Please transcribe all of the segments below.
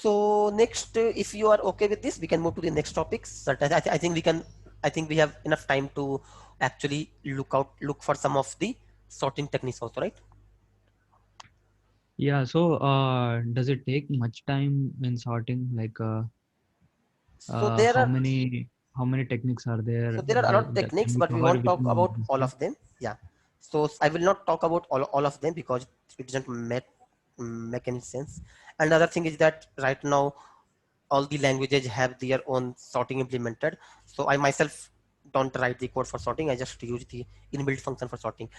So next, if you are okay with this, we can move to the next topics. I think we can. I think we have enough time to actually look for some of the sorting techniques also, right? Yeah, so does it take much time in sorting? Like So there are how many techniques are there so there are a lot of that can techniques, we but we cover won't talk within about this all time? of them. Yeah. So I will not talk about all of them because it doesn't make any sense. Another thing is that right now all the languages have their own sorting implemented. So I myself don't write the code for sorting. I just use the inbuilt function for sorting.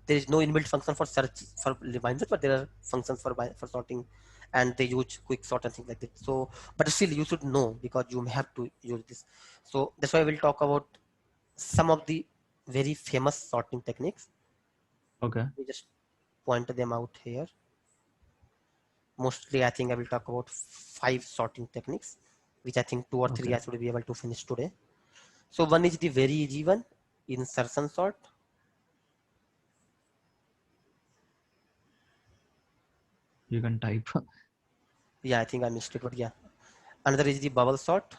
There is no inbuilt function for search for binders, but there are functions for sorting, and they use quick sort and things like that. So, but still you should know because you have to use this. So that's why we'll talk about some of the very famous sorting techniques. Okay. We just point them out here. Mostly, I think I will talk about 5 sorting techniques, which I think 2 or 3 Okay. I should be able to finish today. So one is the very easy one, insertion sort. You can type. Yeah, I think I missed it, but yeah. Another is the bubble sort,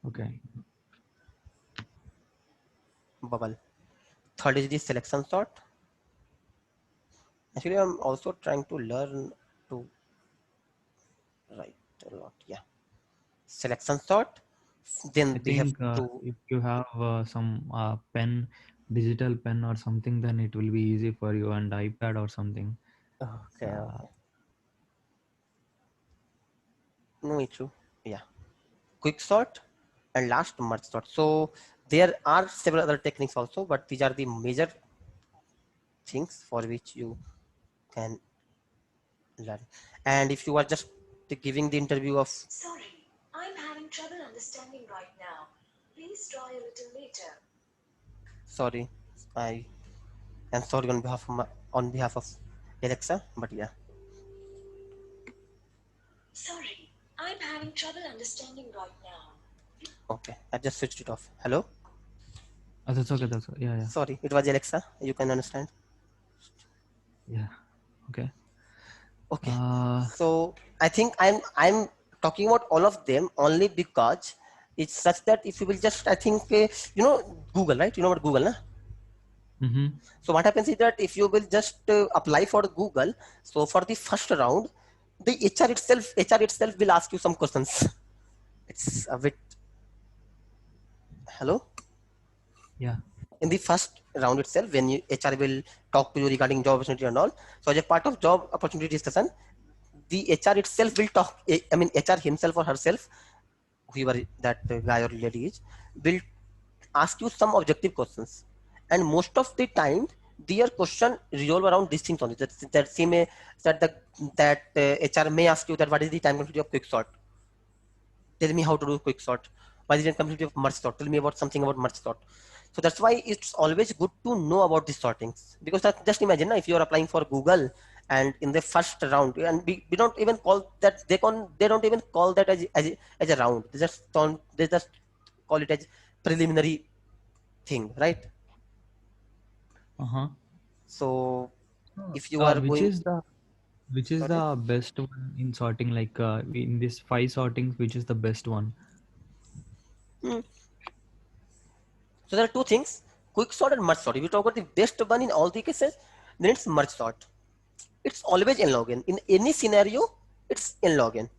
Okay. bubble. Third is the selection sort. Actually, I'm also trying to learn to write a lot. Yeah, selection sort. I Then we have think to. if you have some pen, digital pen or something, then it will be easy for you, and iPad or something. Okay, Uh, okay. No issue. Yeah, quick sort and last merge sort. So there are several other techniques also, but these are the major things for which you can learn. And if you are just giving the interview of Sorry, I'm having trouble understanding right now. Please try a little later. sorry, I am sorry on behalf of Alexa, but yeah, Sorry, I'm having trouble understanding right now. okay, I just switched it off. Hello, that's okay. That's okay. Yeah, yeah, sorry, it was Alexa. You can understand. yeah. Okay. Okay, Uh, so I think I'm talking about all of them only because it's such that if you will just I think you know Google, right? You know what Google, na? mm-hmm. So what happens is that if you will just apply for Google, so for the first round, the HR itself will ask you some questions. It's a bit hello. Yeah. In the first round itself, when HR will talk to you regarding job opportunity and all. So as a part of job opportunity discussion, the HR itself will talk. I mean HR himself or herself, whoever that guy or lady is, will ask you some objective questions, and most of the time their question revolve around these things only. That she may that the that HR may ask you that what is the time complexity of quick sort. Tell me how to do quick sort. What is the complexity of merge sort? Tell me about something about merge sort. So that's why it's always good to know about these sortings because just imagine if you are applying for Google and in the first round and we don't even call that they don't even call that as a round. They just call it as preliminary thing, right? Uh-huh. So So, if you are which going, is sorry. the best one in sorting? Like in this 5 sortings, which is the best one? Hmm. So there are two things: quick sort and merge sort. If you talk about the best one in all the cases, then it's merge sort. It's always n log n. In any scenario, it's n log n.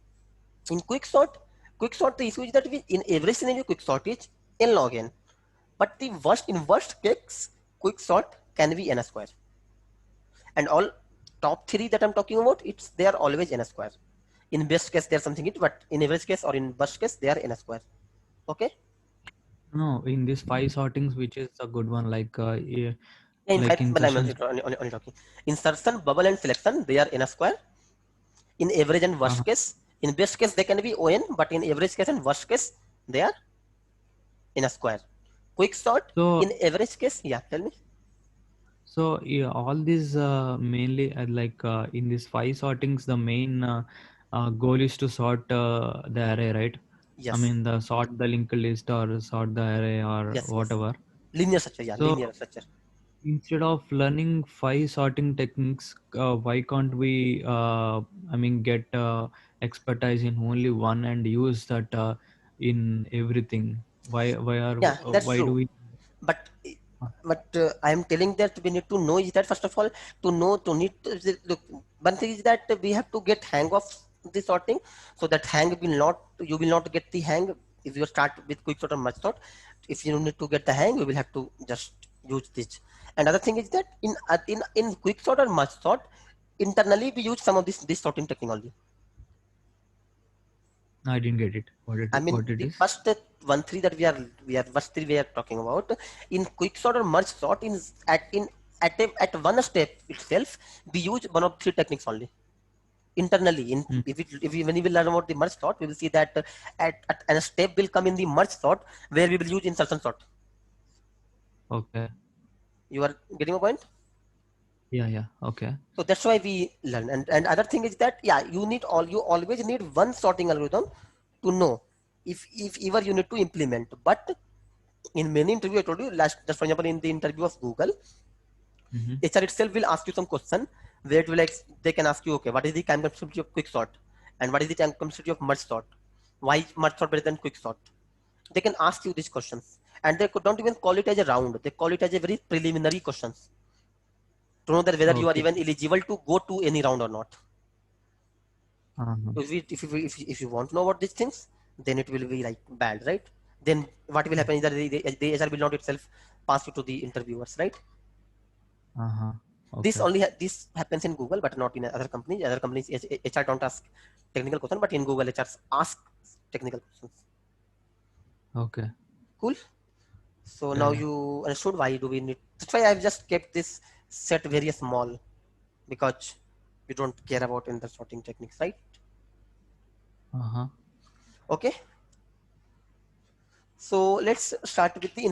In quick sort the issue is that in every scenario quick sort is n log n. But the worst case, quick sort can be n square. And all top three that I'm talking about, it's they are always n square. In best case, there's something it, but in average case or in worst case, they are n square. Okay. No, in these 5 sortings, which is a good one? Like Yeah, in like fact, but I'm insertions. only talking. Insertion, bubble, and selection, they are n square. In average and worst Uh-huh. case, in best case, they can be on, but in average case and worst case, they are in a square. Quick sort, So in average case, yeah, tell me. So yeah, all these mainly like in these 5 sortings, the main goal is to sort the array, right? I Yes, mean, the sort the linked list or sort the array or yes, yes. whatever. Linear structure, yeah, So linear structure. instead of learning 5 sorting techniques, why can't we, get expertise in only one and use that in everything? Yeah, that's Why do true. we? But Uh, I am telling that we need to know is that first of all to need to, look, one thing is that we have to get hang of the sorting, so that hang will not you will not get the hang if you start with quick sort or merge sort. If you need to get the hang, you will have to just use this. Another thing is that in quick sort or merge sort, internally we use some of this sorting technique only. I didn't get it. I mean, What it the is? first one three that first three we are talking about in quick sort or merge sort at one step itself we use one of three techniques only internally. In Hmm. when we will learn about the merge sort, we will see that at a step will come in the merge sort where we will use insertion sort. Okay. You are getting a point? Yeah. Okay. So that's why we learn. And other thing is that yeah, you always need one sorting algorithm to know if ever you need to implement. But in many interview I told you last, just for example in the interview of Google, Mm-hmm. HR itself will ask you some question where it will like they can ask you, okay, what is the time complexity of quick sort and what is the time complexity of merge sort? Why is merge sort better than quick sort? They can ask you these questions, and they don't even call it as a round. They call it as a very preliminary questions to know that whether you are Okay. even eligible to go to any round or not. Uh-huh. So if you want to know about these things, then it will be like bad, right? Then what will happen is that the HR will not itself pass you to the interviewers, right? Uh-huh. This Okay. this happens in Google, but not in other companies. Other companies, HR don't ask technical questions, but in Google, HR ask technical questions. Okay. Cool. So now Yeah. you understood why do we need. That's why I've just kept this set very small because you don't care about in the sorting techniques, right? Uh-huh. Okay. So let's start with the